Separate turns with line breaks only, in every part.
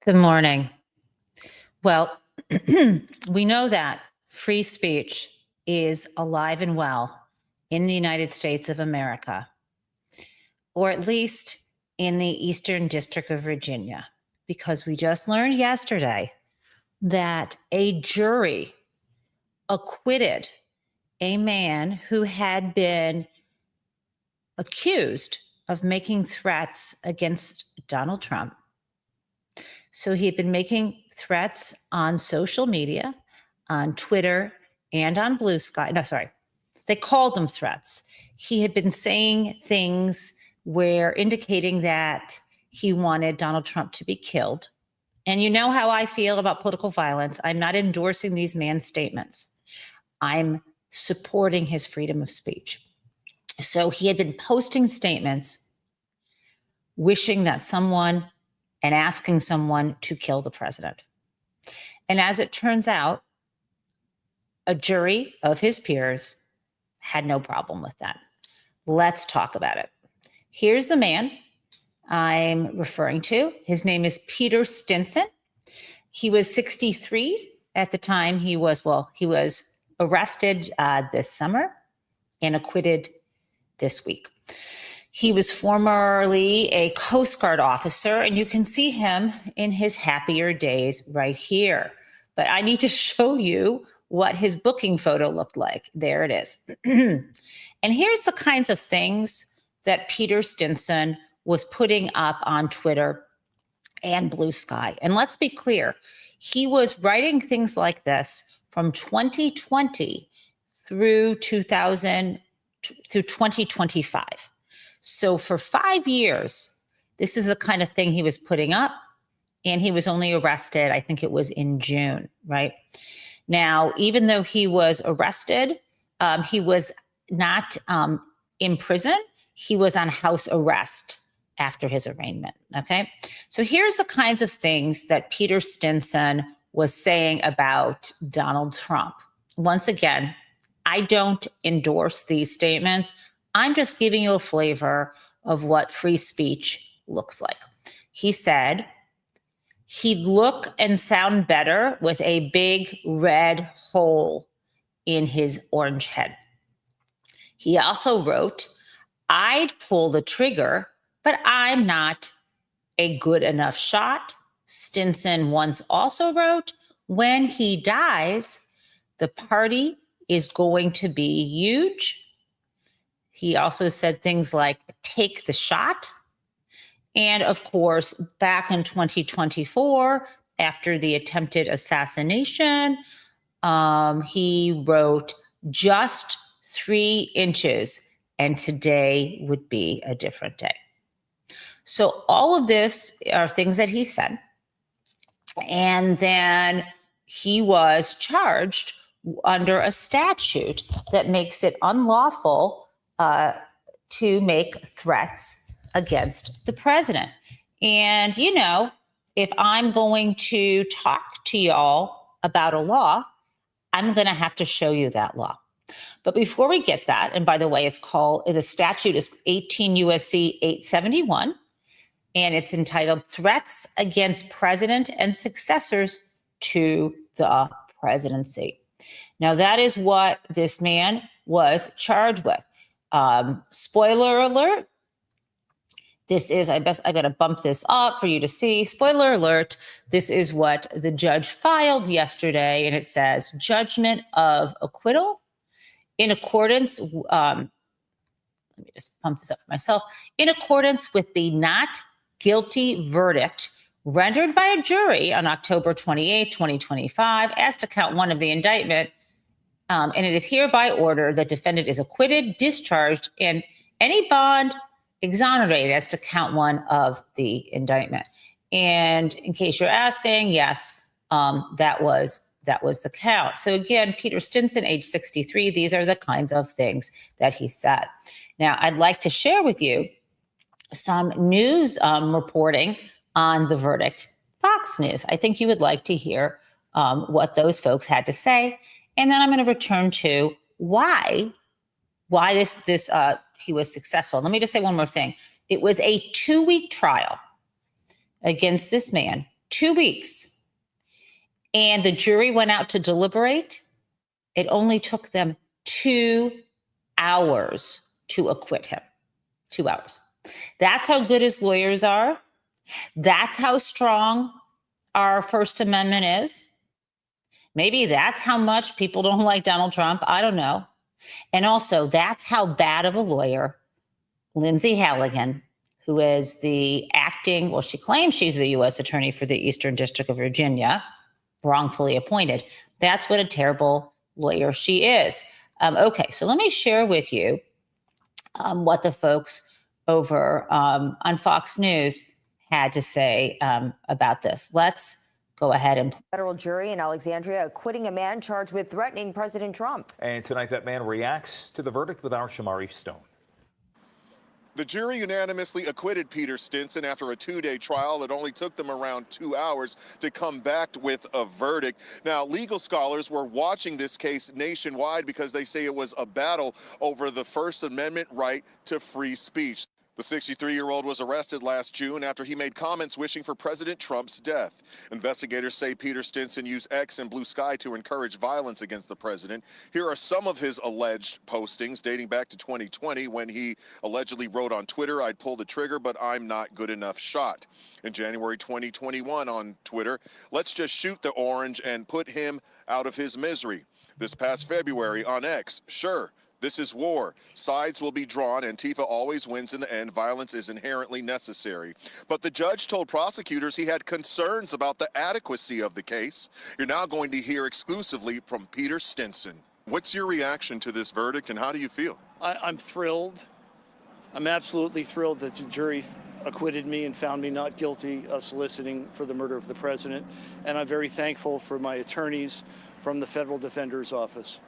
Good morning. Well, we know that free speech is alive and well in the United States of America, or at least in the Eastern District of Virginia, because we just learned yesterday that a jury acquitted a man who had been accused of making threats against Donald Trump. So he had been making threats on social media, on Twitter, and on Blue Sky. No, sorry. They called them threats. He had been saying things where indicating that he wanted Donald Trump to be killed. And you know how I feel about political violence. I'm not endorsing these man's statements. I'm supporting his freedom of speech. So he had been posting statements wishing that someone and asking someone to kill the president. And as it turns out, a jury of his peers had no problem with that. Let's talk about it. Here's the man I'm referring to. His name is Peter Stinson. He was 63 at the time he was arrested this summer and acquitted this week. He was formerly a Coast Guard officer, and you can see him in his happier days right here. But I need to show you what his booking photo looked like. There it is. And here's the kinds of things that Peter Stinson was putting up on Twitter and Blue Sky. And let's be clear, he was writing things like this from 2020 through 2025. So for 5 years, this is the kind of thing he was putting up, and he was only arrested, I think it was in June, right? Now, even though he was arrested, he was not in prison. He was on house arrest after his arraignment, okay? So here's the kinds of things that Peter Stinson was saying about Donald Trump. Once again, I don't endorse these statements. I'm just giving you a flavor of what free speech looks like. He said he'd look and sound better with a big red hole in his orange head. He also wrote, I'd pull the trigger, but I'm not a good enough shot. Stinson once also wrote, when he dies, the party is going to be huge. He also said things like, take the shot. And of course, back in 2024, after the attempted assassination, he wrote, just 3 inches, and today would be a different day. So all of this are things that he said. And then he was charged under a statute that makes it unlawful to make threats against the president. And, you know, if I'm going to talk to y'all about a law, I'm going to have to show you that law. But before we get that, and by the way, the statute is 18 USC 871, and it's entitled Threats Against President and Successors to the Presidency. Now, that is what this man was charged with. Spoiler alert. This is, I got to bump this up for you to see. Spoiler alert. This is what the judge filed yesterday, and it says judgment of acquittal in accordance, let me just pump this up for myself, in accordance with the not guilty verdict rendered by a jury on October 28, 2025, as to count 1 of the indictment. And it is hereby ordered that defendant is acquitted, discharged, and any bond exonerated as to count 1 of the indictment. And in case you're asking, yes, that was the count. So again, Peter Stinson, age 63, these are the kinds of things that he said. Now, I'd like to share with you some news reporting on the verdict. Fox News. I think you would like to hear what those folks had to say. And then I'm going to return to why he was successful. Let me just say one more thing. It was a 2-week trial against this man 2 weeks. And the jury went out to deliberate. It only took them 2 hours to acquit him. 2 hours. That's how good his lawyers are. That's how strong our First Amendment is. Maybe that's how much people don't like Donald Trump. I don't know. And also, that's how bad of a lawyer Lindsay Halligan, who is the acting, well, she claims she's the U.S. Attorney for the Eastern District of Virginia, wrongfully appointed. That's what a terrible lawyer she is. Okay, so let me share with you what the folks over on Fox News had to say about this. Let's go ahead and
federal jury in Alexandria acquitting a man charged with threatening President Trump.
And tonight, that man reacts to the verdict with our Shamari Stone.
The jury unanimously acquitted Peter Stinson after a 2-day trial that only took them around 2 hours to come back with a verdict. Now, legal scholars were watching this case nationwide because they say it was a battle over the First Amendment right to free speech. The 63-year-old was arrested last June after he made comments wishing for President Trump's death. Investigators say Peter Stinson used X and Blue Sky to encourage violence against the president. Here are some of his alleged postings dating back to 2020 when he allegedly wrote on Twitter, "I'd pull the trigger, but I'm not good enough shot." In January 2021 on Twitter, "Let's just shoot the orange and put him out of his misery." This past February on X, "Sure. This is war. Sides will be drawn. Antifa always wins in the end. Violence is inherently necessary." But the judge told prosecutors he had concerns about the adequacy of the case. You're now going to hear exclusively from Peter Stinson. What's your reaction to this verdict, and how do you feel?
I'm thrilled. I'm absolutely thrilled that the jury acquitted me and found me not guilty of soliciting for the murder of the president. And I'm very thankful for my attorneys from the Federal Defender's Office.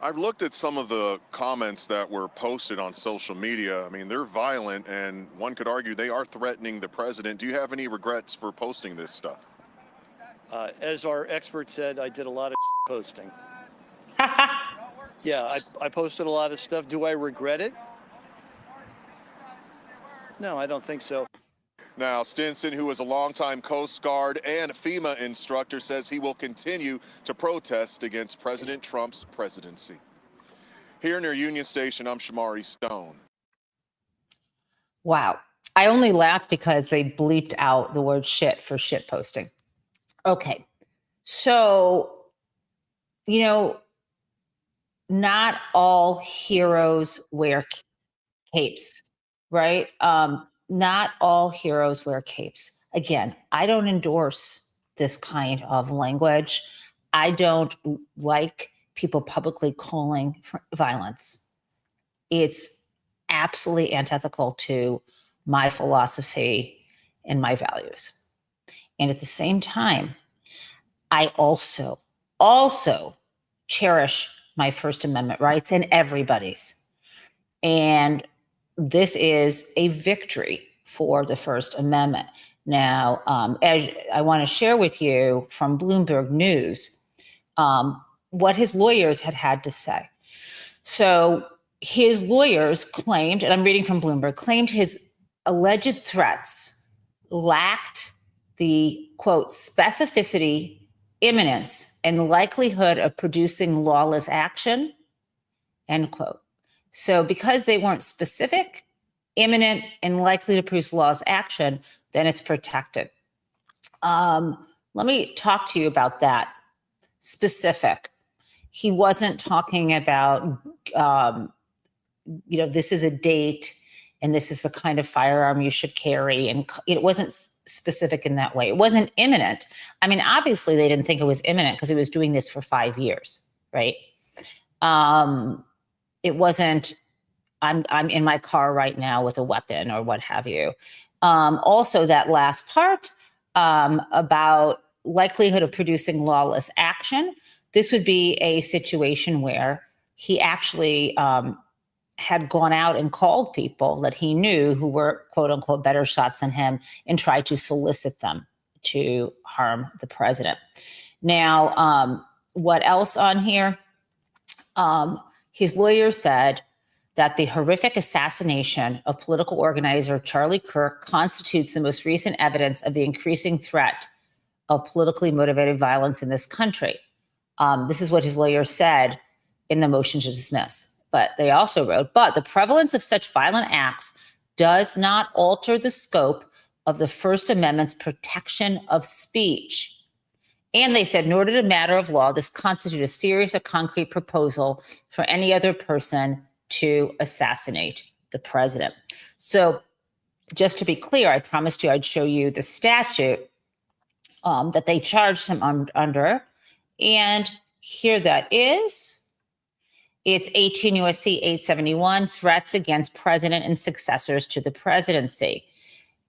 I've looked at some of the comments that were posted on social media. I mean, they're violent, and one could argue they are threatening the president. Do you have any regrets for posting this stuff?
As our expert said, I did a lot of posting. Yeah, I posted a lot of stuff. Do I regret it? No, I don't think so.
Now, Stinson, who is a longtime Coast Guard and FEMA instructor, says he will continue to protest against President Trump's presidency. Here near Union Station, I'm Shamari Stone.
Wow. I only laughed because they bleeped out the word shit for shit posting. Okay. So, not all heroes wear capes, right? Not all heroes wear capes. Again, I don't endorse this kind of language. I don't like people publicly calling for violence. It's absolutely antithetical to my philosophy and my values. And at the same time, I also cherish my First Amendment rights and everybody's. And this is a victory for the First Amendment. Now, as I want to share with you from Bloomberg News what his lawyers had to say. So his lawyers claimed, and I'm reading from Bloomberg, claimed his alleged threats lacked the, quote, specificity, imminence, and likelihood of producing lawless action, end quote. So because they weren't specific, imminent, and likely to produce lawless action, then it's protected. Let me talk to you about that. Specific. He wasn't talking about, this is a date and this is the kind of firearm you should carry. And it wasn't specific in that way. It wasn't imminent. I mean, obviously they didn't think it was imminent because he was doing this for 5 years, right? It wasn't, I'm in my car right now with a weapon or what have you. Also, that last part about likelihood of producing lawless action, this would be a situation where he actually had gone out and called people that he knew who were, quote unquote, better shots than him and tried to solicit them to harm the president. Now, what else on here? His lawyer said that the horrific assassination of political organizer Charlie Kirk constitutes the most recent evidence of the increasing threat of politically motivated violence in this country. This is what his lawyer said in the motion to dismiss. But they also wrote, but the prevalence of such violent acts does not alter the scope of the First Amendment's protection of speech. And they said, nor did a matter of law, this constitute a serious or concrete proposal for any other person to assassinate the president. So just to be clear, I promised you I'd show you the statute that they charged him under. And here that is. It's 18 U.S.C. 871, threats against president and successors to the presidency.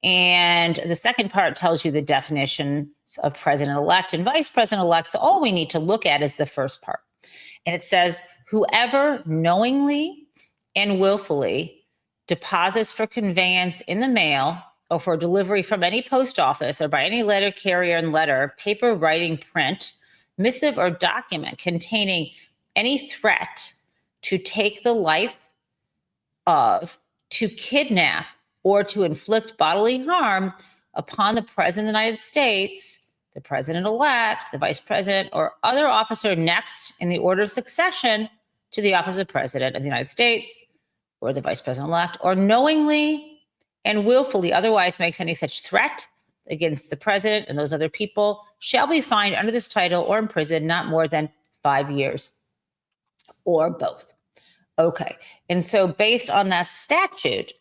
And the second part tells you the definitions of president-elect and vice president-elect. So all we need to look at is the first part. And it says, whoever knowingly and willfully deposits for conveyance in the mail or for delivery from any post office or by any letter carrier and letter, paper, writing, print, missive, or document containing any threat to take the life of, to kidnap, or to inflict bodily harm upon the President of the United States, the President-elect, the Vice President, or other officer next in the order of succession to the office of President of the United States, or the Vice President-elect, or knowingly and willfully otherwise makes any such threat against the President and those other people, shall be fined under this title or imprisoned not more than 5 years, or both. Okay, and so based on that statute,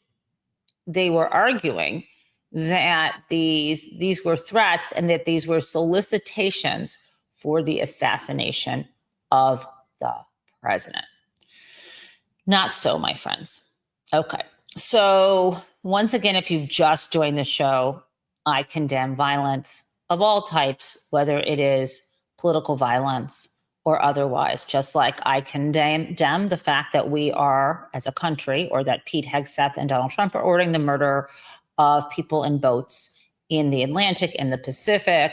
they were arguing that these were threats and that these were solicitations for the assassination of the president. Not so, my friends. Okay, so once again, if you've just joined the show, I condemn violence of all types, whether it is political violence or otherwise, just like I condemn the fact that we are, as a country, or that Pete Hegseth and Donald Trump are ordering the murder of people in boats in the Atlantic and the Pacific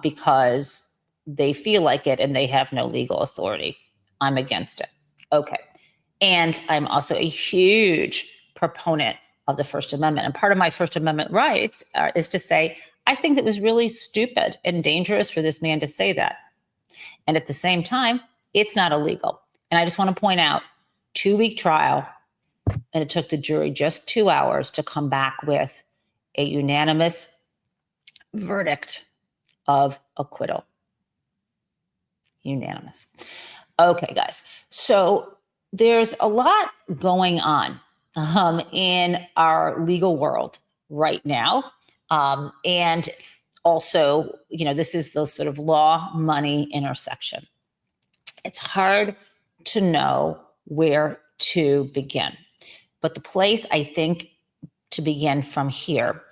because they feel like it and they have no legal authority. I'm against it. Okay. And I'm also a huge proponent of the First Amendment. And part of my First Amendment rights is to say, I think it was really stupid and dangerous for this man to say that. And at the same time, it's not illegal. And I just want to point out, 2-week trial, and it took the jury just 2 hours to come back with a unanimous verdict of acquittal. Unanimous. Okay, guys. So there's a lot going on in our legal world right now. And also, this is the sort of law-money intersection. It's hard to know where to begin. But the place I think to begin from here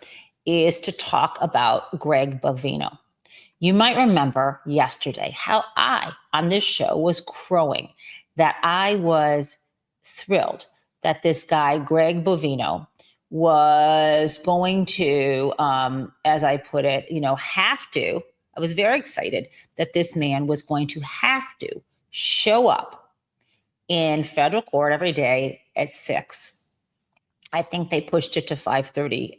is to talk about Greg Bovino. You might remember yesterday how I, on this show, was crowing that I was thrilled that this guy, Greg Bovino, was going to, as I put it, have to. I was very excited that this man was going to have to show up in federal court every day at 6. I think they pushed it to 5:30.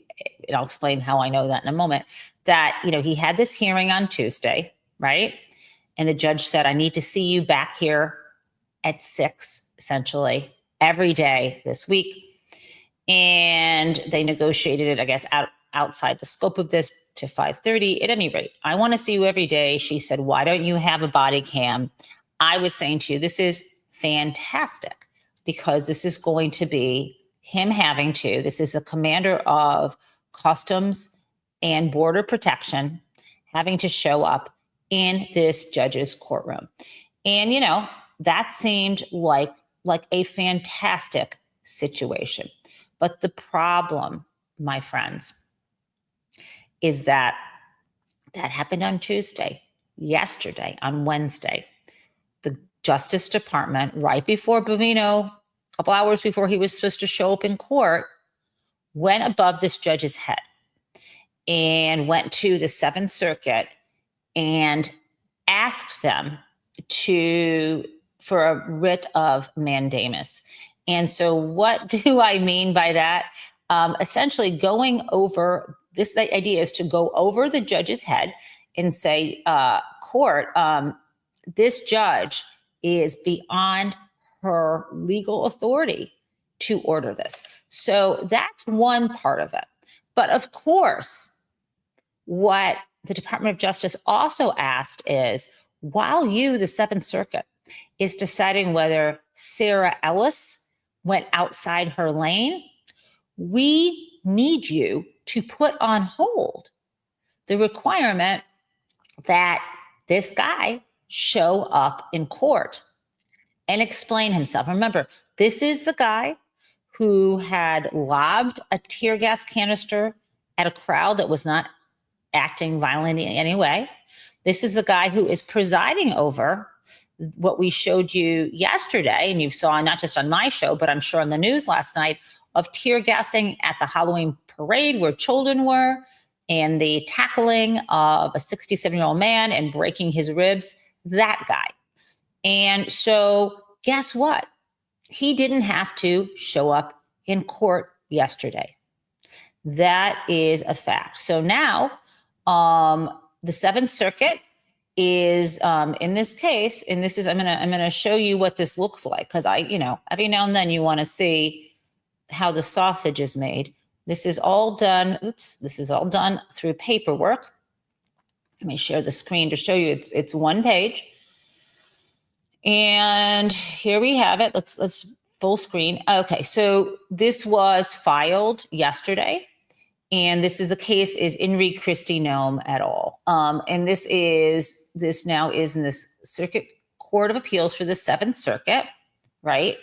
And I'll explain how I know that in a moment. That, he had this hearing on Tuesday, right? And the judge said, I need to see you back here at 6, essentially, every day this week. And they negotiated it, I guess, outside the scope of this to 5:30. At any rate, I want to see you every day. She said, why don't you have a body cam? I was saying to you, this is fantastic because this is going to be him having to, this is the commander of Customs and Border Protection having to show up in this judge's courtroom. And, that seemed like a fantastic situation. But the problem, my friends, is that happened on Tuesday. Yesterday, on Wednesday, the Justice Department, right before Bovino, a couple hours before he was supposed to show up in court, went above this judge's head and went to the 7th Circuit and asked them for a writ of mandamus. And so what do I mean by that? Essentially going over this, the idea is to go over the judge's head and say, court, this judge is beyond her legal authority to order this. So that's one part of it. But of course, what the Department of Justice also asked is, while you, the Seventh Circuit, is deciding whether Sarah Ellis went outside her lane, we need you to put on hold the requirement that this guy show up in court and explain himself. Remember, this is the guy who had lobbed a tear gas canister at a crowd that was not acting violently in any way. This is the guy who is presiding over what we showed you yesterday, and you saw not just on my show, but I'm sure on the news last night, of tear gassing at the Halloween parade where children were, and the tackling of a 67-year-old man and breaking his ribs, that guy. And so guess what? He didn't have to show up in court yesterday. That is a fact. So now the Seventh Circuit is in this case, and this is, I'm gonna show you what this looks like, because every now and then you want to see how the sausage is made. This is all done. This is all done through paperwork. Let me share the screen to show you. It's one page, and here we have it. Let's full screen. Okay, so this was filed yesterday. And this is the case is In re Christi Nome et al. And this now is in this Circuit Court of Appeals for the Seventh Circuit, right?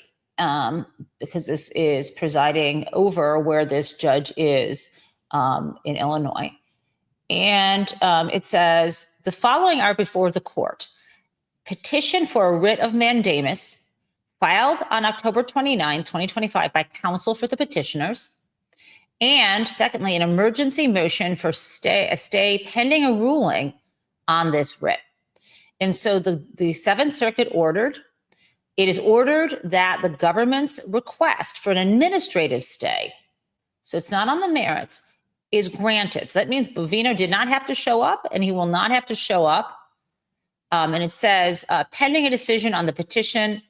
Because this is presiding over where this judge is in Illinois. And it says, the following are before the court. Petition for a writ of mandamus filed on October 29, 2025 by counsel for the petitioners. And secondly, an emergency motion for a stay pending a ruling on this writ. And so the Seventh Circuit it is ordered that the government's request for an administrative stay, so it's not on the merits, is granted. So that means Bovino did not have to show up, and he will not have to show up. And it says, pending a decision on the petition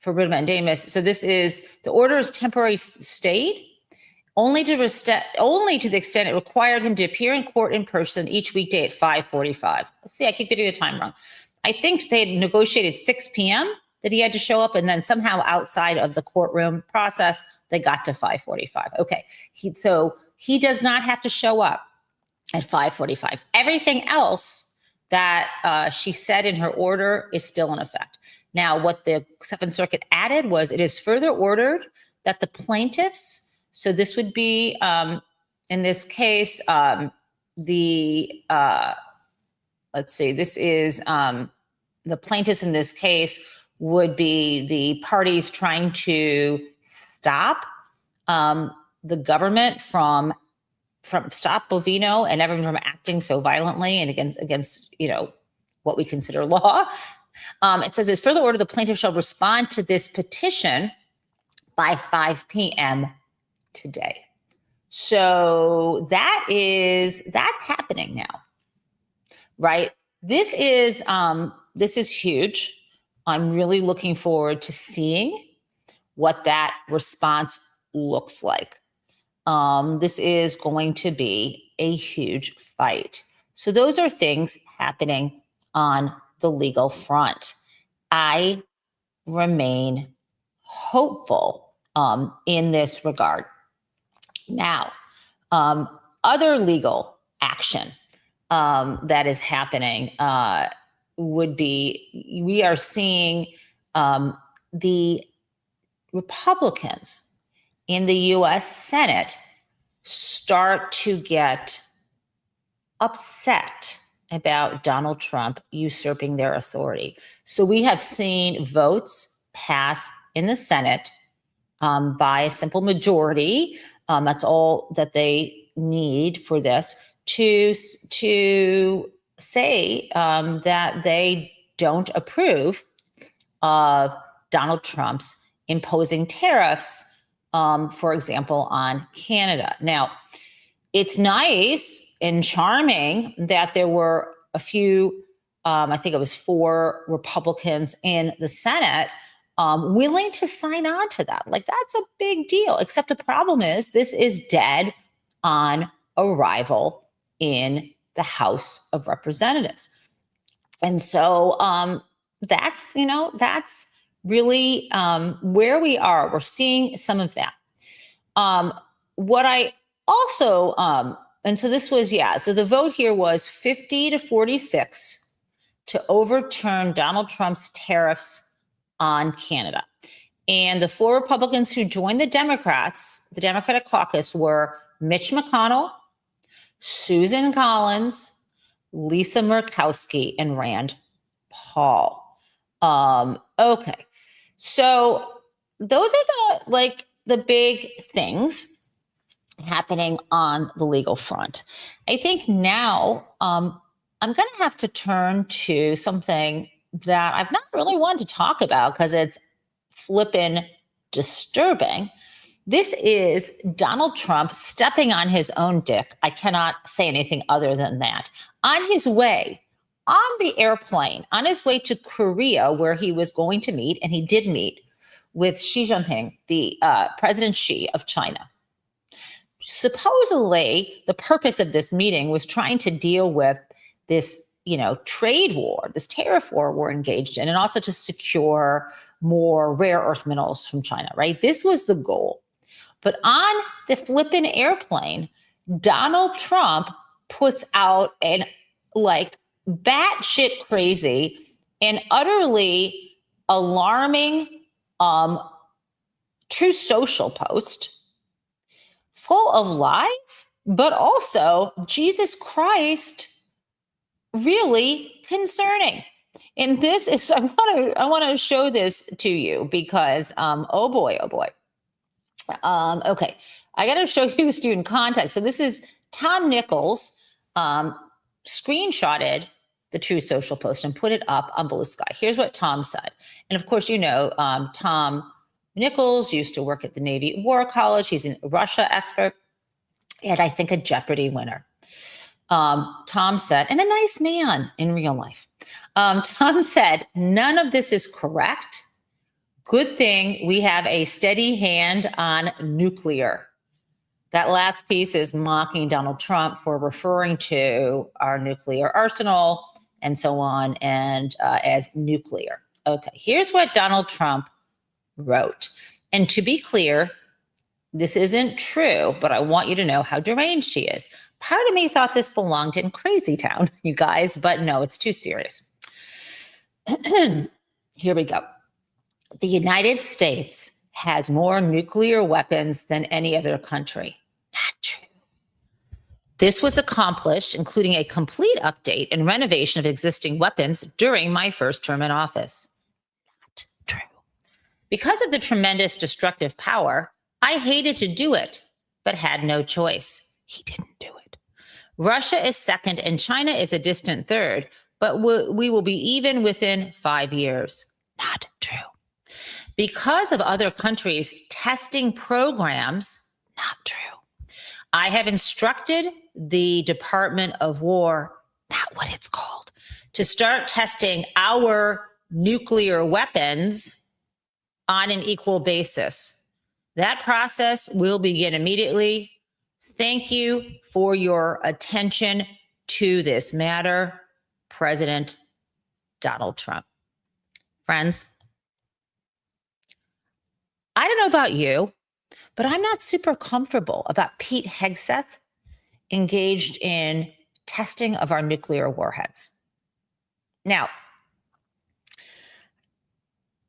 for writ of mandamus. So the order is temporarily stayed, only to the extent it required him to appear in court in person each weekday at 5:45. See, I keep getting the time wrong. I think they had negotiated 6 p.m. that he had to show up, and then somehow outside of the courtroom process, they got to 5:45. Okay, so he does not have to show up at 5:45. Everything else that she said in her order is still in effect. Now, what the Seventh Circuit added was, it is further ordered that the plaintiffs, so this would be, in this case, let's see, this is the plaintiffs in this case would be the parties trying to stop the government from stop Bovino and everyone from acting so violently and against what we consider law. It says, it's further ordered the plaintiff shall respond to this petition by 5 p.m. today. So that's happening now, right? This is huge. I'm really looking forward to seeing what that response looks like. This is going to be a huge fight. So those are things happening on the legal front. I remain hopeful in this regard. Now, other legal action that is happening would be, we are seeing the Republicans in the U.S. Senate start to get upset about Donald Trump usurping their authority. So we have seen votes pass in the Senate by a simple majority. That's all that they need for this to say that they don't approve of Donald Trump's imposing tariffs, for example, on Canada. Now, it's nice and charming that there were a few, I think it was 4 Republicans in the Senate willing to sign on to that. Like, that's a big deal. Except the problem is this is dead on arrival in the House of Representatives. And so that's really where we are. We're seeing some of that. What I also, and so this was, so the vote here was 50-46 to overturn Donald Trump's tariffs on Canada. And the 4 Republicans who joined the Democratic caucus were Mitch McConnell, Susan Collins, Lisa Murkowski, and Rand Paul. Okay. So those are the big things happening on the legal front. I think now I'm going to have to turn to something that I've not really wanted to talk about because it's flippin' disturbing. This is Donald Trump stepping on his own dick. I cannot say anything other than that. On his way, on the airplane, on his way to Korea, where he was going to meet, and he did meet with Xi Jinping, the President Xi of China. Supposedly, the purpose of this meeting was trying to deal with this, trade war, this tariff war we're engaged in, and also to secure more rare earth minerals from China, right? This was the goal. But on the flippin' airplane, Donald Trump puts out an batshit crazy and utterly alarming True Social post full of lies, but also, Jesus Christ, really concerning. And this is, I want to show this to you because, oh boy. Okay, I got to show you the student context. So this is Tom Nichols screenshotted the True Social post and put it up on Blue Sky. Here's what Tom said. And of course, Tom Nichols used to work at the Navy War College. He's a Russia expert and I think a Jeopardy winner. Tom said, and a nice man in real life. Tom said, none of this is correct. Good thing we have a steady hand on nuclear. That last piece is mocking Donald Trump for referring to our nuclear arsenal and so on and as nuclear. Okay, here's what Donald Trump wrote. And to be clear, this isn't true, but I want you to know how deranged he is. Part of me thought this belonged in Crazy Town, you guys, but no, it's too serious. Here we go. The United States has more nuclear weapons than any other country. Not true. This was accomplished, including a complete update and renovation of existing weapons during my first term in office. Not true. Because of the tremendous destructive power, I hated to do it, but had no choice. He didn't do it. Russia is second and China is a distant third, but we will be even within 5 years. Not true. Because of other countries' testing programs, not true. I have instructed the Department of War, not what it's called, to start testing our nuclear weapons on an equal basis. That process will begin immediately. Thank you for your attention to this matter, President Donald Trump. Friends, I don't know about you, but I'm not super comfortable about Pete Hegseth engaged in testing of our nuclear warheads. Now,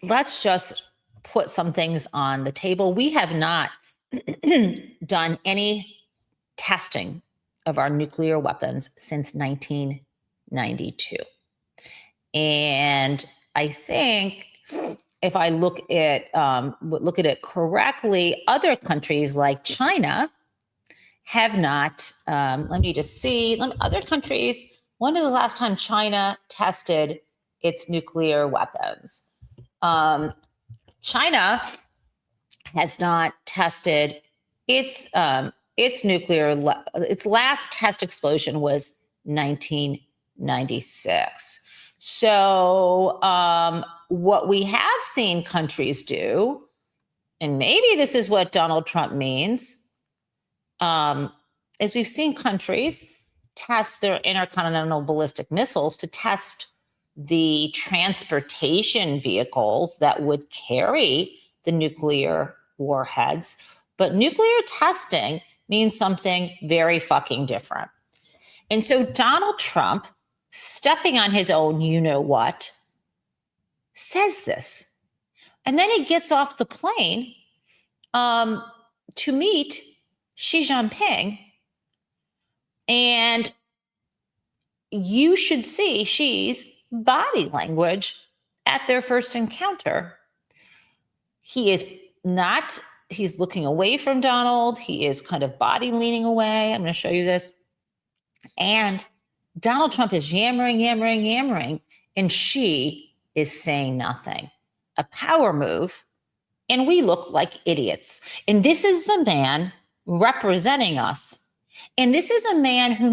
let's just put some things on the table. We have not done any testing of our nuclear weapons since 1992. And I think if I look at it correctly, other countries like China have not. Let me just see. Other countries. When was the last time China tested its nuclear weapons? China has not tested its its last test explosion was 1996. So what we have seen countries do, and maybe this is what Donald Trump means, is we've seen countries test their intercontinental ballistic missiles to test the transportation vehicles that would carry the nuclear warheads. But nuclear testing means something very fucking different. And so Donald Trump, stepping on his own you know what, says this. And then he gets off the plane to meet Xi Jinping. And you should see Xi's body language at their first encounter. He is not, he's looking away from Donald. He is kind of body leaning away. I'm going to show you this. And Donald Trump is yammering, and Xi is saying nothing. A power move, and we look like idiots. And this is the man representing us. And this is a man who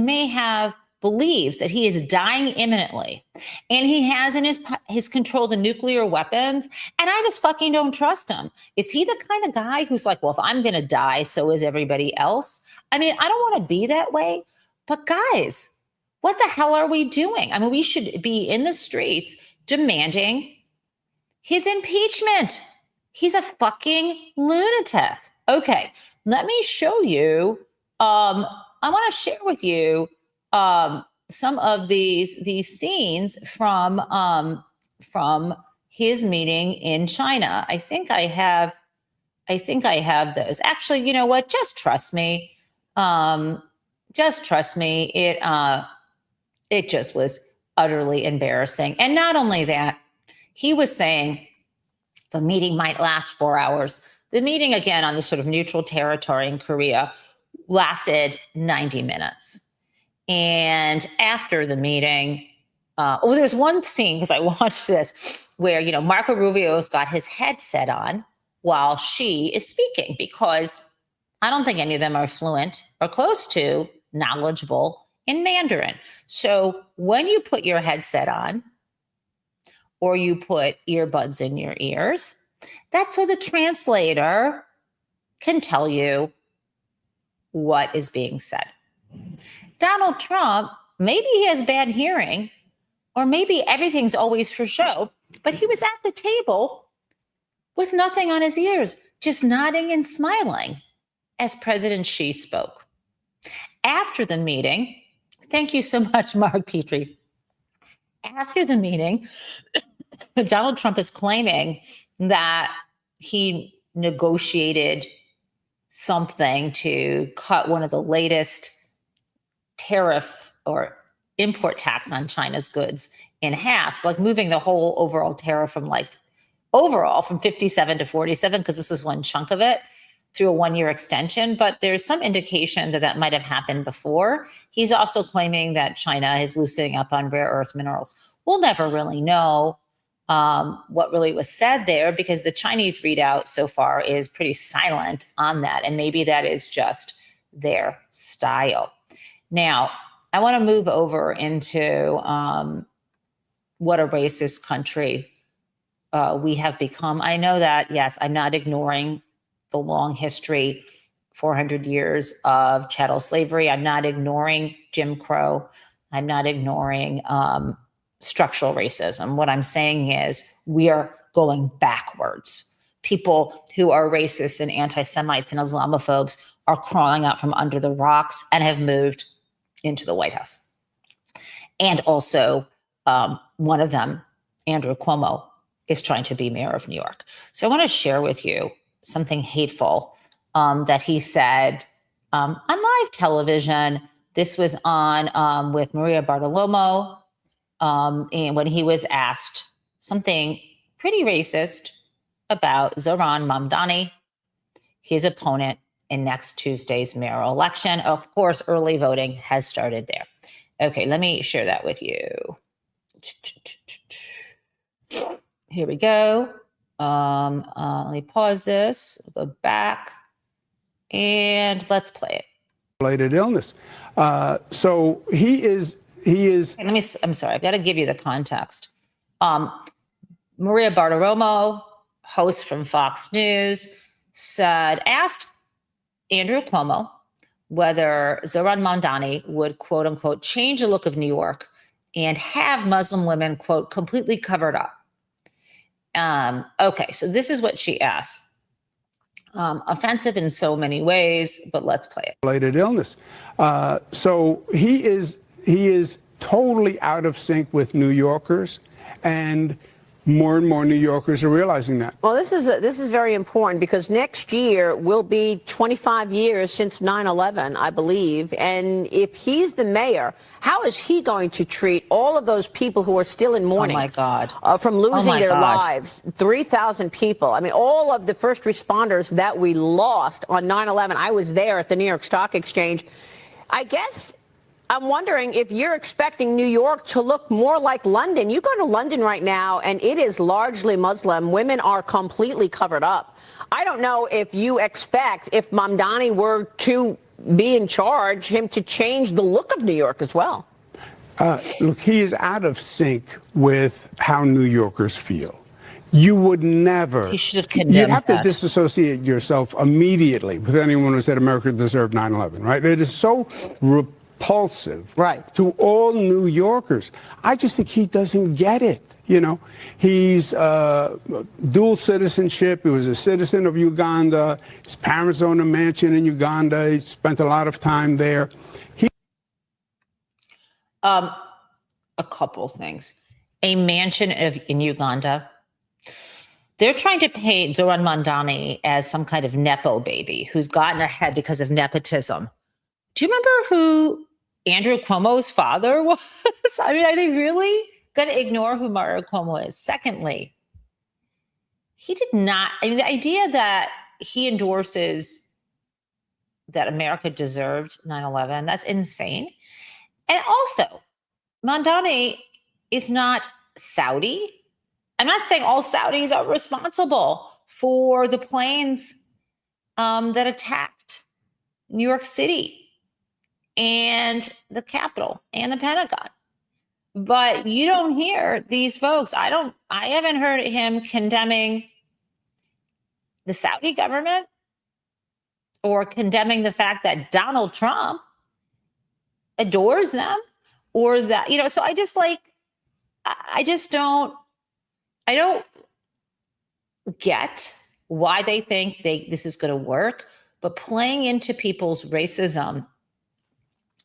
believes that he is dying imminently, and he has in his control the nuclear weapons. And I just fucking don't trust him. Is he the kind of guy who's like, well, if I'm going to die, so is everybody else? I mean, I don't want to be that way, but guys, what the hell are we doing? I mean, we should be in the streets demanding his impeachment. He's a fucking lunatic. Okay, let me show you. I want to share with you some of these scenes from his meeting in China. I think I have those. Actually, you know what? Just trust me. Just trust me. It just was utterly embarrassing. And not only that, he was saying the meeting might last 4 hours. The meeting, again, on the sort of neutral territory in Korea lasted 90 minutes. And after the meeting, there's one scene, because I watched this, where, Marco Rubio's got his headset on while Xi is speaking, because I don't think any of them are fluent or close to knowledgeable in Mandarin. So when you put your headset on, or you put earbuds in your ears, that's so the translator can tell you what is being said. Donald Trump, maybe he has bad hearing, or maybe everything's always for show, but he was at the table with nothing on his ears, just nodding and smiling as President Xi spoke. After the meeting, thank you so much, Mark Petrie. After the meeting, Donald Trump is claiming that he negotiated something to cut one of the latest tariff or import tax on China's goods in half. So like moving the whole overall tariff from 57 to 47, because this was one chunk of it, through a 1-year extension. But there's some indication that might have happened before. He's also claiming that China is loosening up on rare earth minerals. We'll never really know what really was said there, because the Chinese readout so far is pretty silent on that. And maybe that is just their style. Now, I want to move over into what a racist country we have become. I know that, yes, I'm not ignoring the long history, 400 years of chattel slavery. I'm not ignoring Jim Crow. I'm not ignoring structural racism. What I'm saying is we are going backwards. People who are racists and anti-Semites and Islamophobes are crawling out from under the rocks and have moved into the White House. And also, one of them, Andrew Cuomo, is trying to be mayor of New York. So I want to share with you something hateful that he said on live television. This was on with Maria Bartiromo, and when he was asked something pretty racist about Zohran Mamdani, his opponent in next Tuesday's mayoral election. Of course, early voting has started there. Okay, let me share that with you. Here we go. Let me pause this, go back, and let's play it.
Related illness. So he is.
I'm sorry, I've got to give you the context. Maria Bartiromo, host from Fox News, asked Andrew Cuomo whether Zohran Mamdani would, quote unquote, change the look of New York and have Muslim women, quote, completely covered up. Okay, so this is what she asked. Offensive in so many ways, but let's play it.
Related illness. So he is totally out of sync with New Yorkers, and more New Yorkers are realizing that.
Well, this is very important because next year will be 25 years since 9/11, I believe. And if he's the mayor, how is he going to treat all of those people who are still in mourning?
Oh my God!
From losing their
God.
lives, 3,000 people. I mean, all of the first responders that we lost on 9/11. I was there at the New York Stock Exchange. I guess I'm wondering if you're expecting New York to look more like London. You go to London right now, and it is largely Muslim. Women are completely covered up. I don't know if you expect, if Mamdani were to be in charge, him to change the look of New York as well.
Look, he is out of sync with how New Yorkers feel. You would never.
He should have condemned
You'd have
that.
to disassociate yourself immediately with anyone who said America deserved 9/11, right? It is so repulsive,
right,
to all New Yorkers. I just think he doesn't get it. You know, he's dual citizenship. He was a citizen of Uganda. His parents own a mansion in Uganda. He spent a lot of time there.
A couple things. A mansion in Uganda. They're trying to paint Zohran Mamdani as some kind of Nepo baby who's gotten ahead because of nepotism. Do you remember who Andrew Cuomo's father was? I mean, are they really going to ignore who Mario Cuomo is? Secondly, he did not. I mean, the idea that he endorses that America deserved 9/11, that's insane. And also, Mamdani is not Saudi. I'm not saying all Saudis are responsible for the planes that attacked New York City and the Capitol and the Pentagon. But you don't hear these folks. I haven't heard him condemning the Saudi government or condemning the fact that Donald Trump adores them or that, so I don't get why they think this is going to work, but playing into people's racism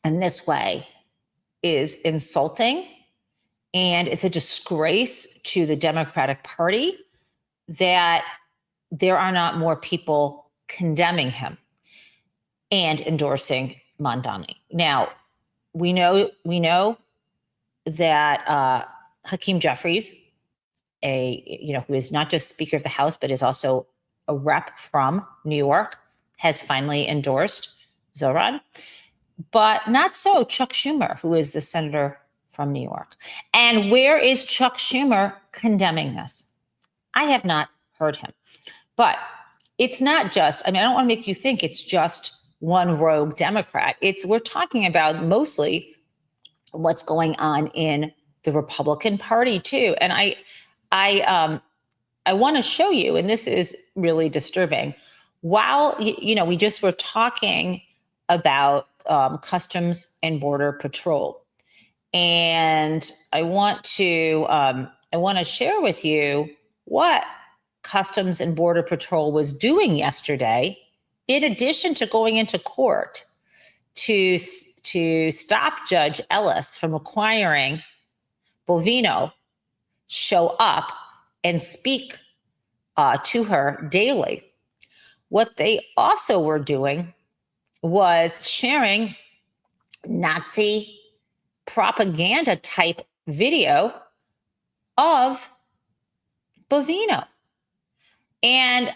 in this way is insulting, and it's a disgrace to the Democratic Party that there are not more people condemning him and endorsing Mamdani. Now, we know that Hakeem Jeffries, who is not just Speaker of the House, but is also a rep from New York, has finally endorsed Zohran. But not so Chuck Schumer, who is the senator from New York. And where is Chuck Schumer condemning this? I have not heard him. But it's not just, I don't want to make you think it's just one rogue Democrat. We're talking about mostly what's going on in the Republican Party too. And I want to show you, and this is really disturbing. While we just were talking about Customs and Border Patrol, and I want to share with you what Customs and Border Patrol was doing yesterday, in addition to going into court to stop Judge Ellis from requiring Bovino show up and speak to her daily. What they also were doing was sharing Nazi propaganda type video of Bovino. And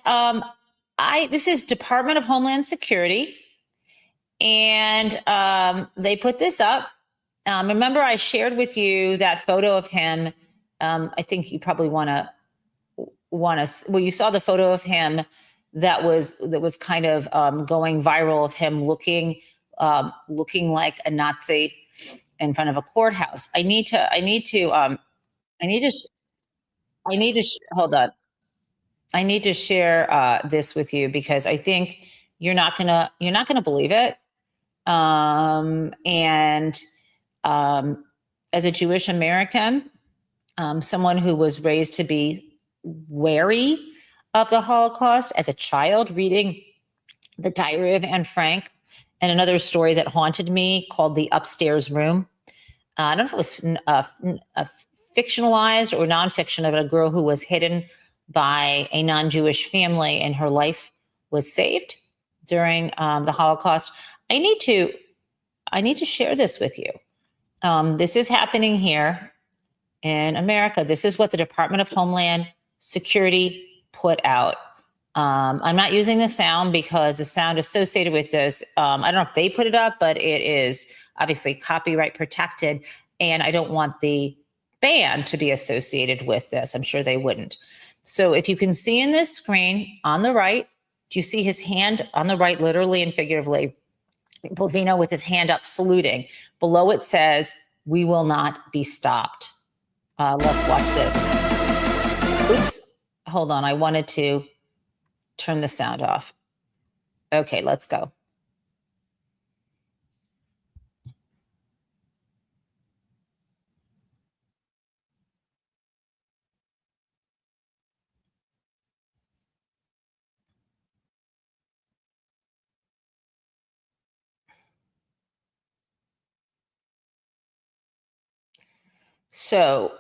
this is Department of Homeland Security. And they put this up. Remember, I shared with you that photo of him. I think you probably want to want to, well, you saw the photo of him that was kind of going viral, of him looking like a Nazi in front of a courthouse. I need to hold on. I need to share this with you because I think you're not gonna believe it. And as a Jewish American, someone who was raised to be wary of the Holocaust as a child, reading the Diary of Anne Frank, and another story that haunted me called The Upstairs Room. I don't know if it was fictionalized or nonfiction, of a girl who was hidden by a non-Jewish family and her life was saved during the Holocaust. I need to share this with you. This is happening here in America. This is what the Department of Homeland Security put out. I'm not using the sound because the sound associated with this, I don't know if they put it up, but it is obviously copyright protected. And I don't want the band to be associated with this. I'm sure they wouldn't. So if you can see in this screen on the right, do you see his hand on the right, literally and figuratively? Bovino with his hand up saluting. Below it says, "We will not be stopped." Let's watch this. Oops, hold on. I wanted to turn the sound off. Okay, let's go. So,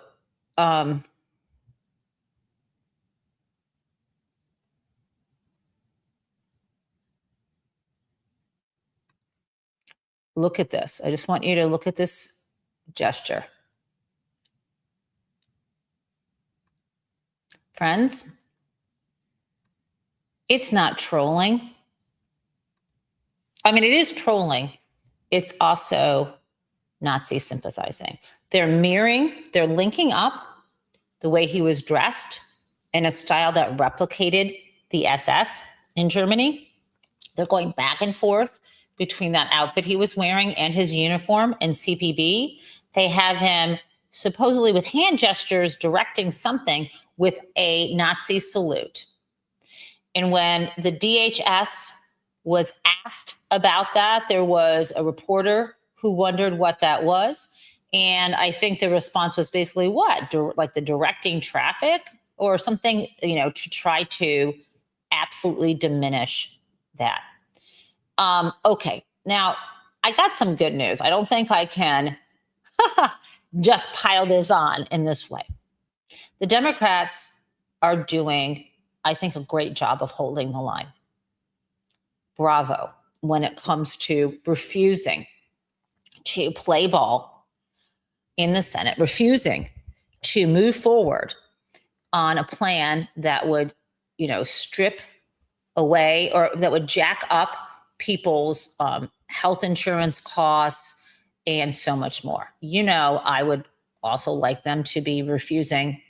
look at this. I just want you to look at this gesture. Friends, it's not trolling. I mean, it is trolling. It's also Nazi sympathizing. They're linking up the way he was dressed in a style that replicated the SS in Germany. They're going back and forth between that outfit he was wearing and his uniform in CPB. They have him supposedly with hand gestures directing something with a Nazi salute. And when the DHS was asked about that, there was a reporter who wondered what that was. And I think the response was basically what? Like the directing traffic or something, to try to absolutely diminish that. Okay, now I got some good news. I don't think I can just pile this on in this way. The Democrats are doing, I think, a great job of holding the line. Bravo, when it comes to refusing to play ball in the Senate, refusing to move forward on a plan that would, strip away or that would jack up people's health insurance costs and so much more. I would also like them to be refusing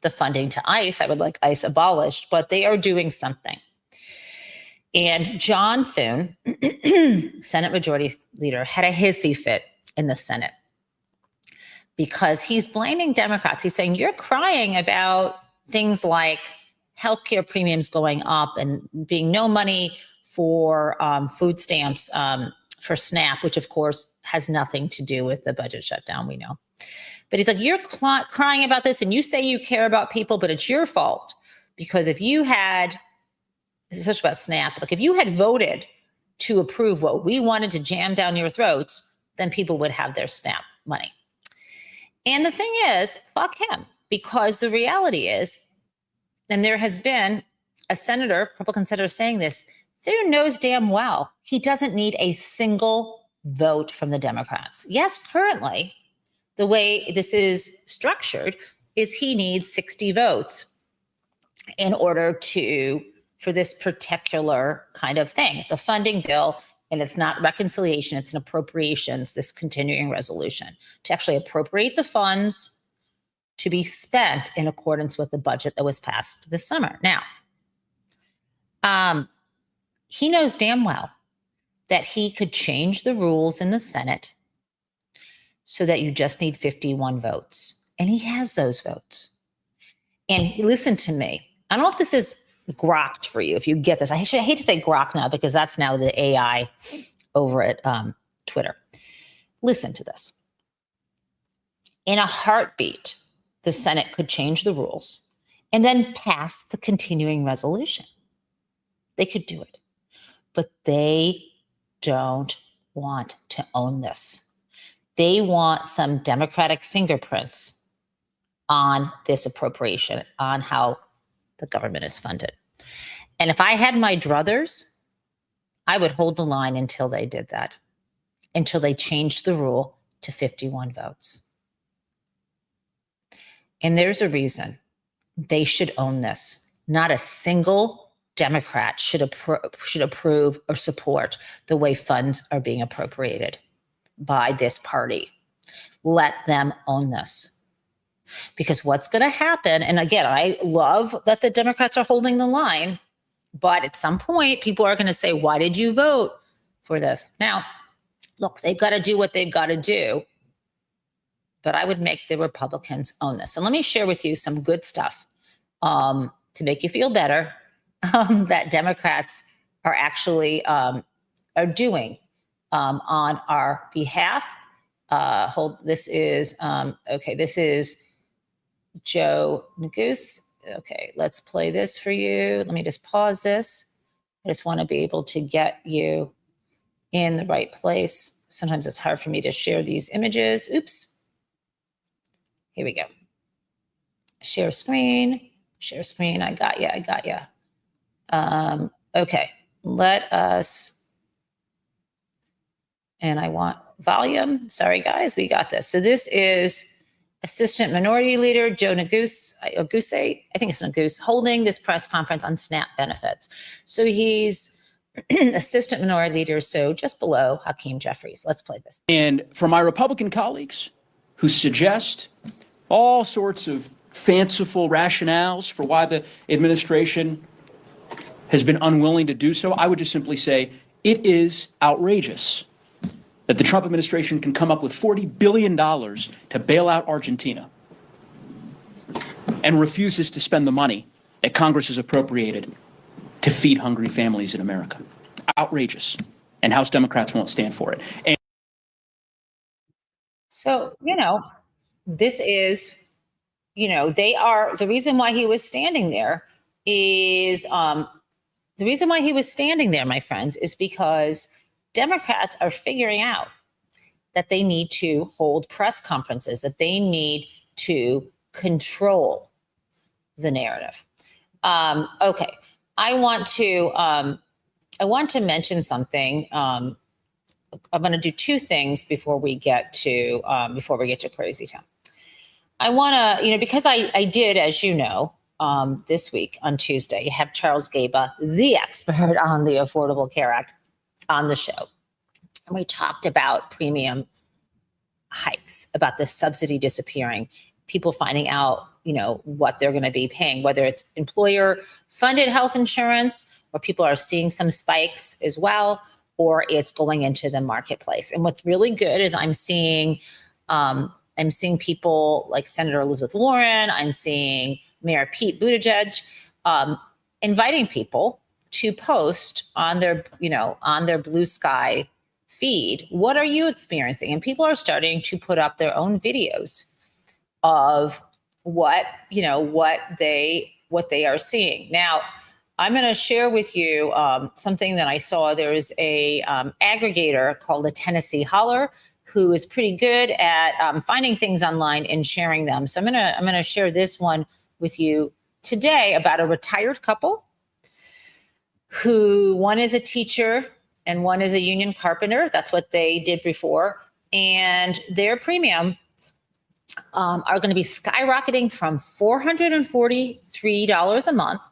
the funding to ICE. I would like ICE abolished, but they are doing something. And John Thune, Senate Majority Leader, had a hissy fit in the Senate because he's blaming Democrats. He's saying, you're crying about things like healthcare premiums going up and being no money for food stamps for SNAP, which of course has nothing to do with the budget shutdown, we know. But he's like, you're crying about this and you say you care about people, but it's your fault. Because if you had, especially about SNAP, like if you had voted to approve what we wanted to jam down your throats, then people would have their SNAP money. And the thing is, fuck him, because the reality is, and there has been a senator, Republican senator saying this, Thune knows damn well he doesn't need a single vote from the Democrats. Yes, currently, the way this is structured is he needs 60 votes in order for this particular kind of thing. It's a funding bill and it's not reconciliation, it's an appropriations, this continuing resolution to actually appropriate the funds to be spent in accordance with the budget that was passed this summer. Now, he knows damn well that he could change the rules in the Senate so that you just need 51 votes. And he has those votes. And listen to me. I don't know if this is grokked for you, if you get this. I hate to say grok now because that's now the AI over at Twitter. Listen to this. In a heartbeat, the Senate could change the rules and then pass the continuing resolution. They could do it. But they don't want to own this. They want some Democratic fingerprints on this appropriation, on how the government is funded. And if I had my druthers, I would hold the line until they did that, until they changed the rule to 51 votes. And there's a reason they should own this. Not a single Democrat should approve or support the way funds are being appropriated by this party. Let them own this. Because what's going to happen, and again, I love that the Democrats are holding the line, but at some point, people are going to say, why did you vote for this? Now, look, they've got to do what they've got to do, but I would make the Republicans own this. And let me share with you some good stuff to make you feel better that Democrats are actually are doing on our behalf. This is Joe Neguse. Okay, let's play this for you. Let me just pause this. I just want to be able to get you in the right place. Sometimes it's hard for me to share these images. Oops. Here we go. Share screen. Share screen. I got you. Okay, let us, and I want volume. Sorry, guys, we got this. So this is Assistant Minority Leader Joe Neguse, I think it's Neguse, holding this press conference on SNAP benefits. So he's Assistant Minority Leader, so just below Hakeem Jeffries. Let's play this.
And for my Republican colleagues who suggest all sorts of fanciful rationales for why the administration has been unwilling to do so, I would just simply say it is outrageous that the Trump administration can come up with $40 billion to bail out Argentina and refuses to spend the money that Congress has appropriated to feed hungry families in America. Outrageous. And House Democrats won't stand for it. And
so, this is, they are, the reason why he was standing there is, my friends, is because Democrats are figuring out that they need to hold press conferences, that they need to control the narrative. Okay, I want to mention something. I'm going to do two things before we get to Crazy Town. I want to, because I did, as you know, this week on Tuesday, have Charles Gaba, the expert on the Affordable Care Act, on the show. And we talked about premium hikes, about the subsidy disappearing, people finding out, what they're going to be paying, whether it's employer-funded health insurance, or people are seeing some spikes as well, or it's going into the marketplace. And what's really good is I'm seeing people like Senator Elizabeth Warren, I'm seeing Mayor Pete Buttigieg inviting people to post on their Blue Sky feed. What are you experiencing? And people are starting to put up their own videos of what they are seeing. Now, I'm going to share with you something that I saw. There's a aggregator called the Tennessee Holler who is pretty good at finding things online and sharing them. So I'm going to share this one with you today about a retired couple who one is a teacher and one is a union carpenter. That's what they did before. And their premium are going to be skyrocketing from $443 a month.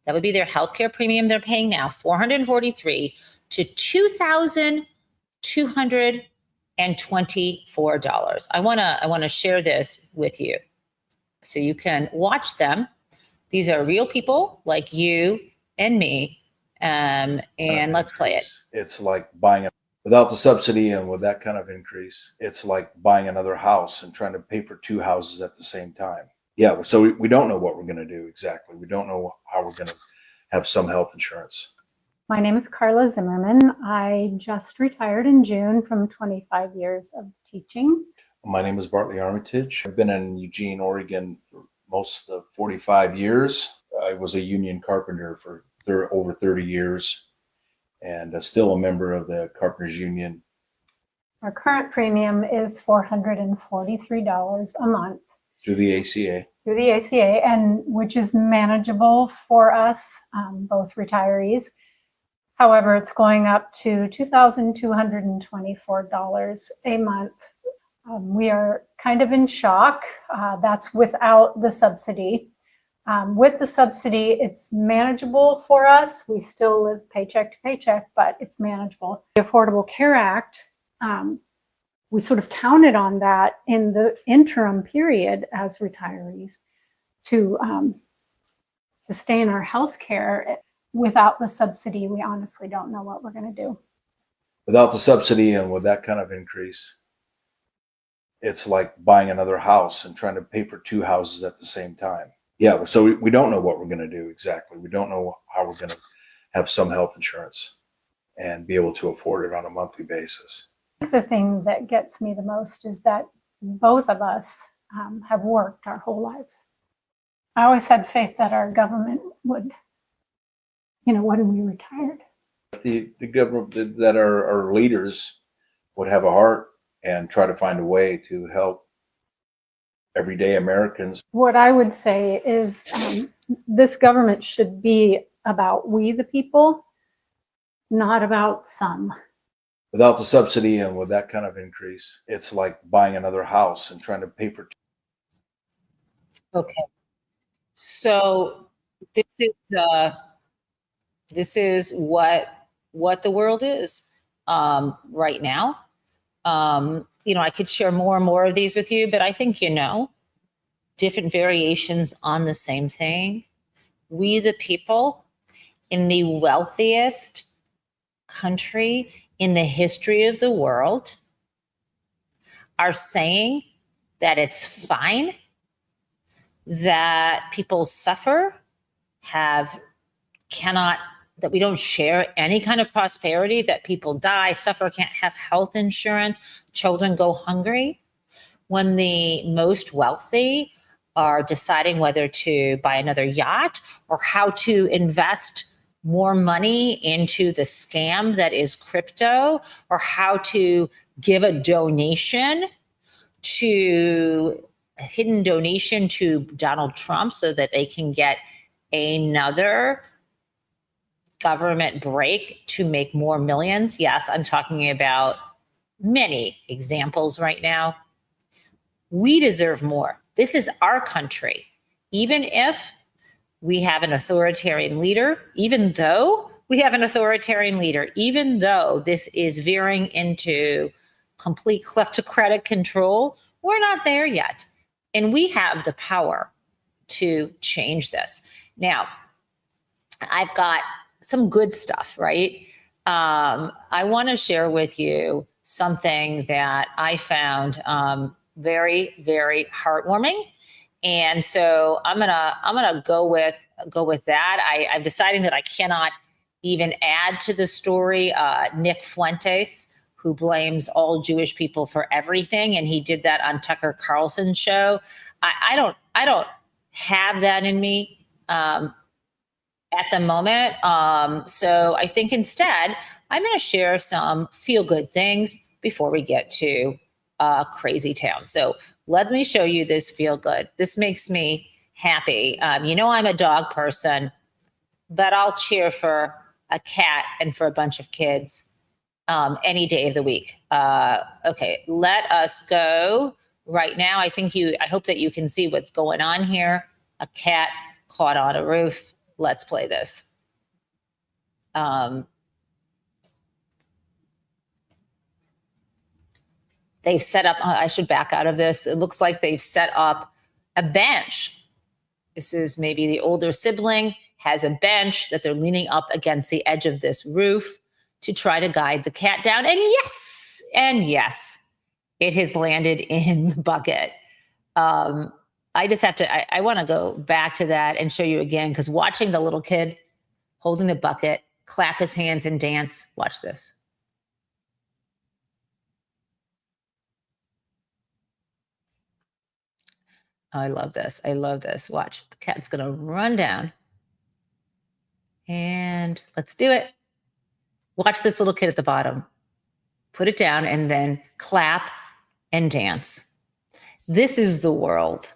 That would be their healthcare premium they're paying now, $443 to $2,224. I want to share this with you. so you can watch them. These are real people like you and me. And let's play it.
It's like buying without the subsidy and with that kind of increase, it's like buying another house and trying to pay for two houses at the same time. Yeah, so we don't know what we're going to do exactly. We don't know how we're going to have some health insurance.
My name is Carla Zimmerman. I just retired in June from 25 years of teaching.
My name is Bartley Armitage. I've been in Eugene, Oregon for most of 45 years. I was a union carpenter for over 30 years and still a member of the Carpenters Union.
Our current premium is $443 a month.
Through the ACA.
Through the ACA, and which is manageable for us, both retirees. However, it's going up to $2,224 a month. We are kind of in shock. That's without the subsidy. With the subsidy, it's manageable for us. We still live paycheck to paycheck, but it's manageable. The Affordable Care Act, we sort of counted on that in the interim period as retirees to sustain our health care. Without the subsidy, we honestly don't know what we're going to do.
Without the subsidy and with that kind of increase, it's like buying another house and trying to pay for two houses at the same time. Yeah, so we don't know what we're going to do exactly. We don't know how we're going to have some health insurance and be able to afford it on a monthly basis.
The thing that gets me the most is that both of us have worked our whole lives. I always had faith that our government would, when we retired.
The government, that our leaders would have a heart and try to find a way to help everyday Americans.
What I would say is this government should be about we the people, not about some.
Without the subsidy and with that kind of increase, it's like buying another house and trying to pay for.
Okay. So this is what the world is right now. I could share more and more of these with you, but I think different variations on the same thing. We the people in the wealthiest country in the history of the world are saying that it's fine that people suffer, that we don't share any kind of prosperity, that people die, suffer, can't have health insurance, children go hungry, when the most wealthy are deciding whether to buy another yacht or how to invest more money into the scam that is crypto, or how to give a hidden donation to Donald Trump so that they can get another government break to make more millions. Yes, I'm talking about many examples right now. We deserve more. This is our country. Even if we have an authoritarian leader, even though this is veering into complete kleptocratic control, we're not there yet. And we have the power to change this. Now, I've got some good stuff, right? I want to share with you something that I found very, very heartwarming. And so I'm gonna go with that. I'm deciding that I cannot even add to the story. Nick Fuentes, who blames all Jewish people for everything, and he did that on Tucker Carlson's show. I don't have that in me at the moment. So I think instead I'm going to share some feel-good things before we get to crazy town. So let me show you this feel-good. This makes me happy. I'm a dog person, but I'll cheer for a cat and for a bunch of kids any day of the week. Okay, let us go right now. I hope that you can see what's going on here. A cat caught on a roof. Let's play this. They've set up, I should back out of this. It looks like they've set up a bench. This is maybe the older sibling has a bench that they're leaning up against the edge of this roof to try to guide the cat down. And yes, it has landed in the bucket. I just have to, I want to go back to that and show you again, because watching the little kid holding the bucket, clap his hands and dance, watch this. I love this. I love this. Watch, the cat's going to run down. And let's do it. Watch this little kid at the bottom. Put it down and then clap and dance. This is the world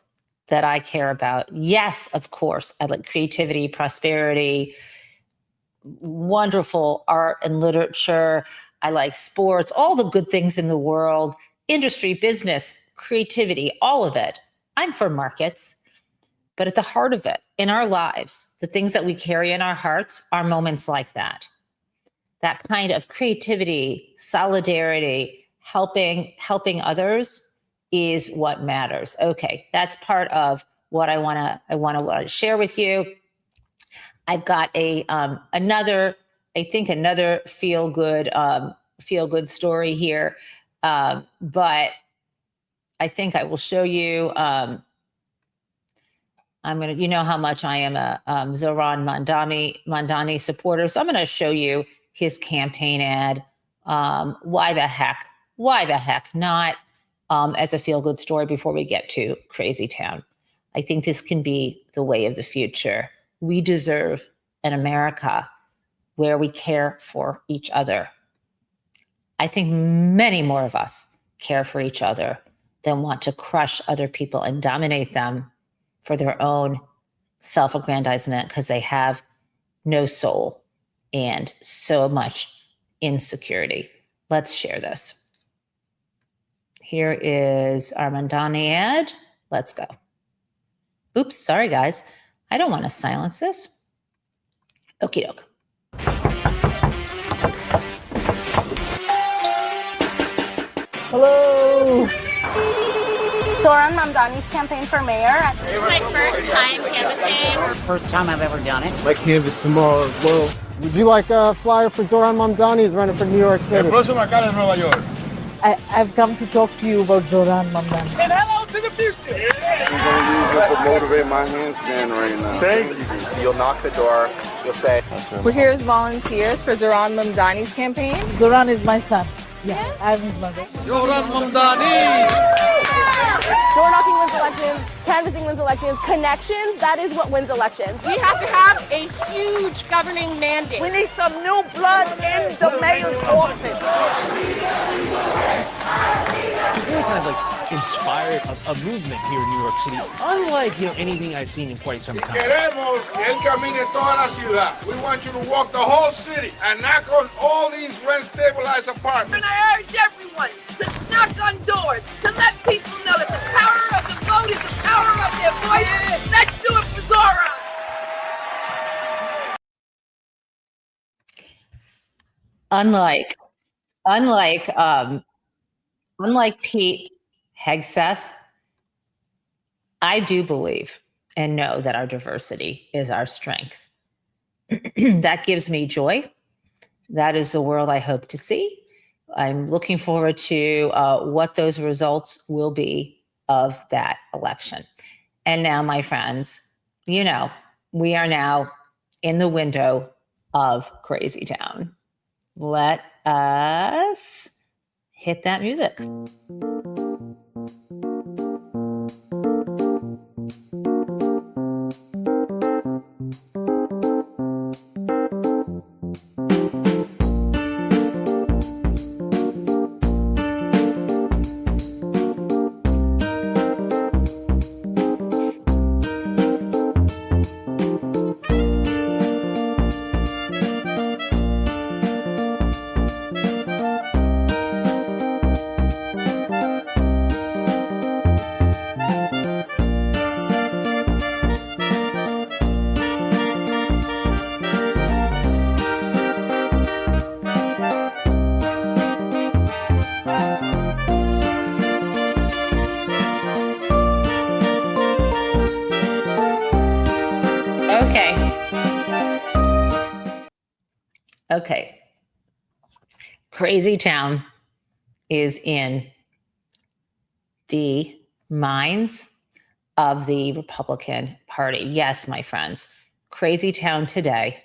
that I care about. Yes, of course, I like creativity, prosperity, wonderful art and literature. I like sports, all the good things in the world, industry, business, creativity, all of it. I'm for markets, but at the heart of it, in our lives, the things that we carry in our hearts are moments like that. That kind of creativity, solidarity, helping others is what matters. Okay, that's part of what I want to share with you. I've got another feel good story here, but I think I will show you. You know how much I am a Zohran Mamdani supporter, so I'm going to show you his campaign ad. Why the heck not? As a feel-good story before we get to Crazy Town. I think this can be the way of the future. We deserve an America where we care for each other. I think many more of us care for each other than want to crush other people and dominate them for their own self-aggrandizement because they have no soul and so much insecurity. Let's share this. Here is our Mamdani ad. Let's go. Oops, sorry guys. I don't want to silence this. Okie doke.
Hello. Zohran Mamdani's campaign for mayor.
This is my first time canvassing.
First time I've ever done it.
My canvas tomorrow as well.
Would you like a flyer for Zohran Mamdani? He's running for New York City.
El próximo alcalde de Nueva York.
I've come to talk to you about Zohran Mamdani.
And hello to the future. I'm going to use this to motivate my handstand right now. Thank you.
So you'll knock the door, you'll say,
we're here as volunteers for Zohran Mamdani's campaign.
Zohran is my son. Yeah, I'm his mother.
Zohran Mamdani!
Door knocking wins elections, canvassing wins elections, connections, that is what wins elections.
We have to have a huge governing mandate.
We need some new blood in the mayor's office.
It's really kind of like inspired a movement here in New York City, unlike anything I've seen in quite some time.
Queremos que él camine toda la ciudad. We want you to walk the whole city and knock on all these rent-stabilized apartments.
And I urge everyone to knock on doors, to let people know that the power of the vote is the power of their voice. Let's do it for Zohran.
Unlike Pete Hegseth, I do believe and know that our diversity is our strength. That gives me joy. That is the world I hope to see. I'm looking forward to what those results will be of that election. And now, my friends, we are now in the window of Crazy Town. Let us hit that music. Okay. Crazy Town is in the minds of the Republican Party. Yes, my friends, Crazy Town today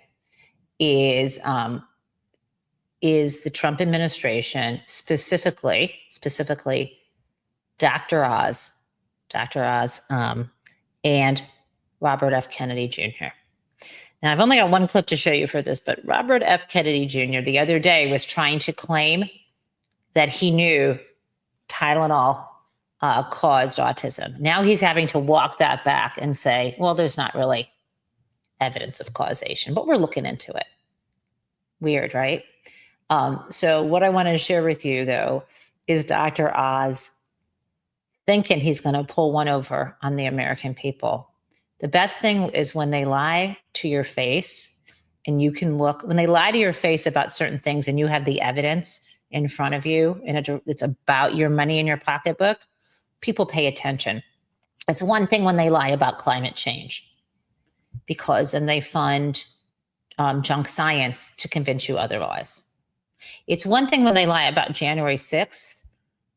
is the Trump administration, specifically Dr. Oz, and Robert F. Kennedy Jr. Now, I've only got one clip to show you for this, but Robert F. Kennedy Jr. the other day was trying to claim that he knew Tylenol caused autism. Now he's having to walk that back and say, well, there's not really evidence of causation, but we're looking into it. Weird, right? So what I want to share with you, though, is Dr. Oz thinking he's going to pull one over on the American people. The best thing is when they lie to your face and you can look, when they lie to your face about certain things and you have the evidence in front of you and it's about your money in your pocketbook, people pay attention. It's one thing when they lie about climate change, because then they fund junk science to convince you otherwise. It's one thing when they lie about January 6th,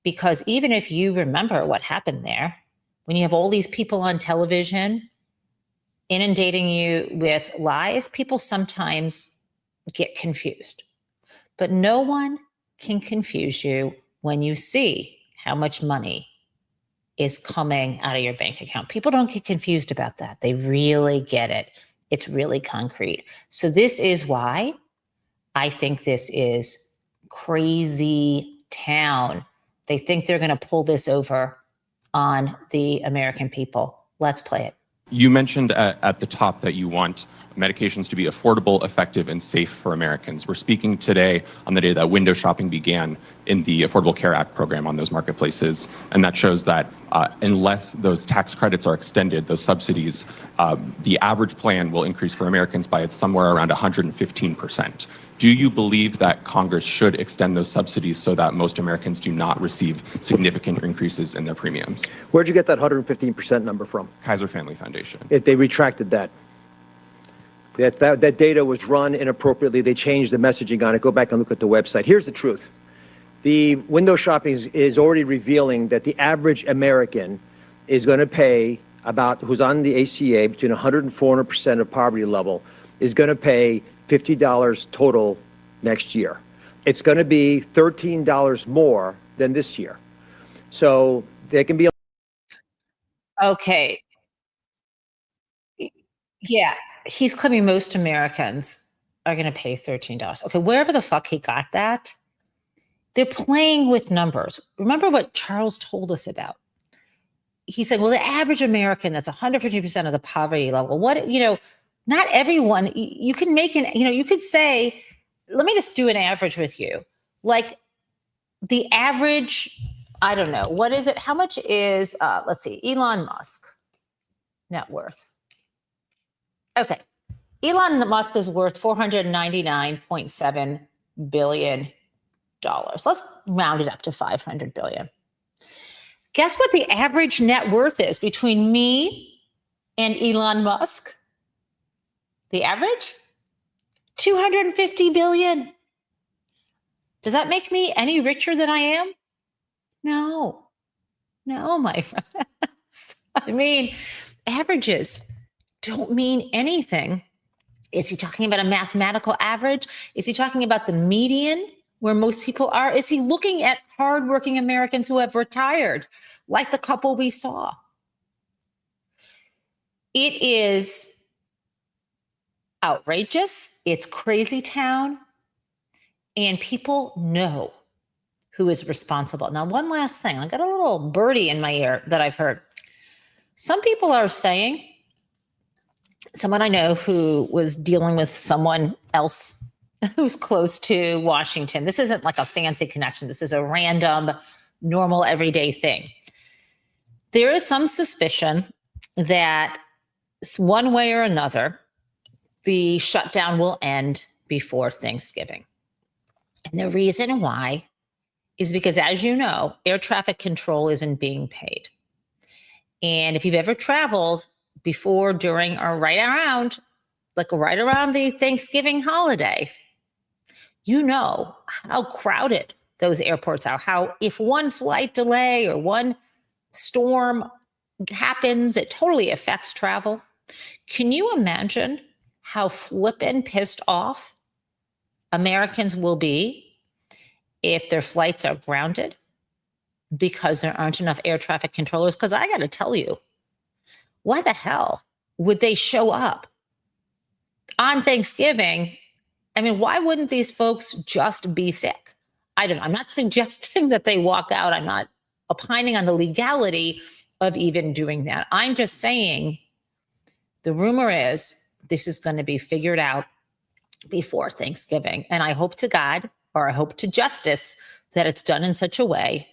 because even if you remember what happened there, when you have all these people on television inundating you with lies, people sometimes get confused. But no one can confuse you when you see how much money is coming out of your bank account. People don't get confused about that. They really get it. It's really concrete. So this is why I think this is Crazy Town. They think they're going to pull this over on the American people. Let's play it.
You mentioned at the top that you want medications to be affordable, effective, and safe for Americans. We're speaking today on the day that window shopping began in the Affordable Care Act program on those marketplaces. And that shows that unless those tax credits are extended, those subsidies, the average plan will increase for Americans by somewhere around 115%. Do you believe that Congress should extend those subsidies so that most Americans do not receive significant increases in their premiums?
Where'd you get that 115% number from?
Kaiser Family Foundation.
They retracted that. That data was run inappropriately. They changed the messaging on it. Go back and look at the website. Here's the truth. The window shopping is already revealing that the average American is going to pay about, who's on the ACA, between 100 and 400% of poverty level, is going to pay $50 total next year. It's going to be $13 more than this year. So there can be.
Okay. Yeah. He's claiming most Americans are going to pay $13. Okay. Wherever the fuck he got that, they're playing with numbers. Remember what Charles told us about? He said, well, the average American, that's 150% of the poverty level. Not everyone, you can make you could say, let me just do an average with you. Like the average, I don't know, what is it? How much is, let's see, Elon Musk net worth? Okay. Elon Musk is worth $499.7 billion. Let's round it up to 500 billion. Guess what the average net worth is between me and Elon Musk? The average? 250 billion. Does that make me any richer than I am? No, my friends. I mean, averages don't mean anything. Is he talking about a mathematical average? Is he talking about the median where most people are? Is he looking at hardworking Americans who have retired, like the couple we saw? It is outrageous. It's Crazy Town. And people know who is responsible. Now, one last thing. I got a little birdie in my ear that I've heard. Some people are saying, someone I know who was dealing with someone else who's close to Washington. This isn't like a fancy connection. This is a random, normal, everyday thing. There is some suspicion that one way or another, the shutdown will end before Thanksgiving. And the reason why is because, as you know, air traffic control isn't being paid. And if you've ever traveled before, during, or right around the Thanksgiving holiday, you know how crowded those airports are, how if one flight delay or one storm happens, it totally affects travel. Can you imagine how flippin' pissed off Americans will be if their flights are grounded because there aren't enough air traffic controllers? Because I got to tell you, why the hell would they show up on Thanksgiving? I mean, why wouldn't these folks just be sick? I don't know. I'm not suggesting that they walk out. I'm not opining on the legality of even doing that. I'm just saying the rumor is this is going to be figured out before Thanksgiving. And I hope to God, or I hope to justice, that it's done in such a way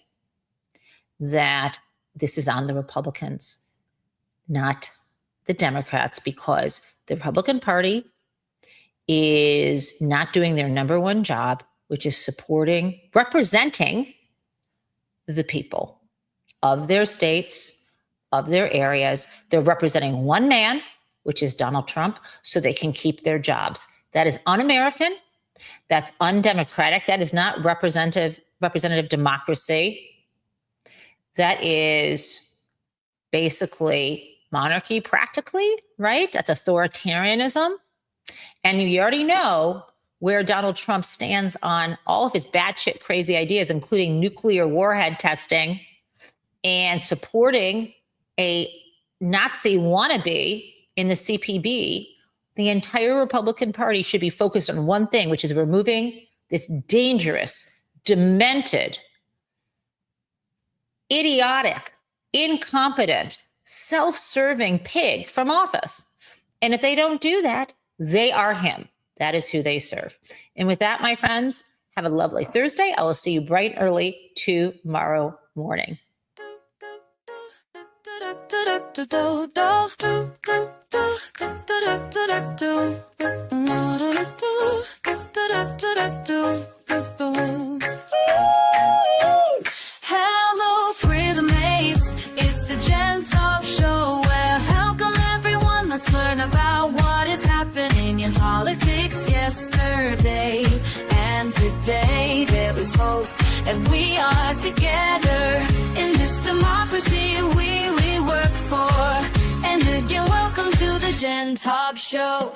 that this is on the Republicans, not the Democrats, because the Republican Party is not doing their number one job, which is representing the people of their states, of their areas. They're representing one man, which is Donald Trump, so they can keep their jobs. That is un-American. That's undemocratic. That is not representative democracy. That is basically monarchy practically, right? That's authoritarianism. And you already know where Donald Trump stands on all of his batshit crazy ideas, including nuclear warhead testing and supporting a Nazi wannabe in the CPB. The entire Republican Party should be focused on one thing, which is removing this dangerous, demented, idiotic, incompetent, self-serving pig from office. And if they don't do that, they are him. That is who they serve. And with that, my friends, have a lovely Thursday. I will see you bright and early tomorrow morning.
Hello, prison mates. It's the Jen Taub Show. Well, welcome everyone. Let's learn about what is happening in politics yesterday and today. There is hope, and we are together in this democracy we work for. And again, welcome to the Jen Taub Show.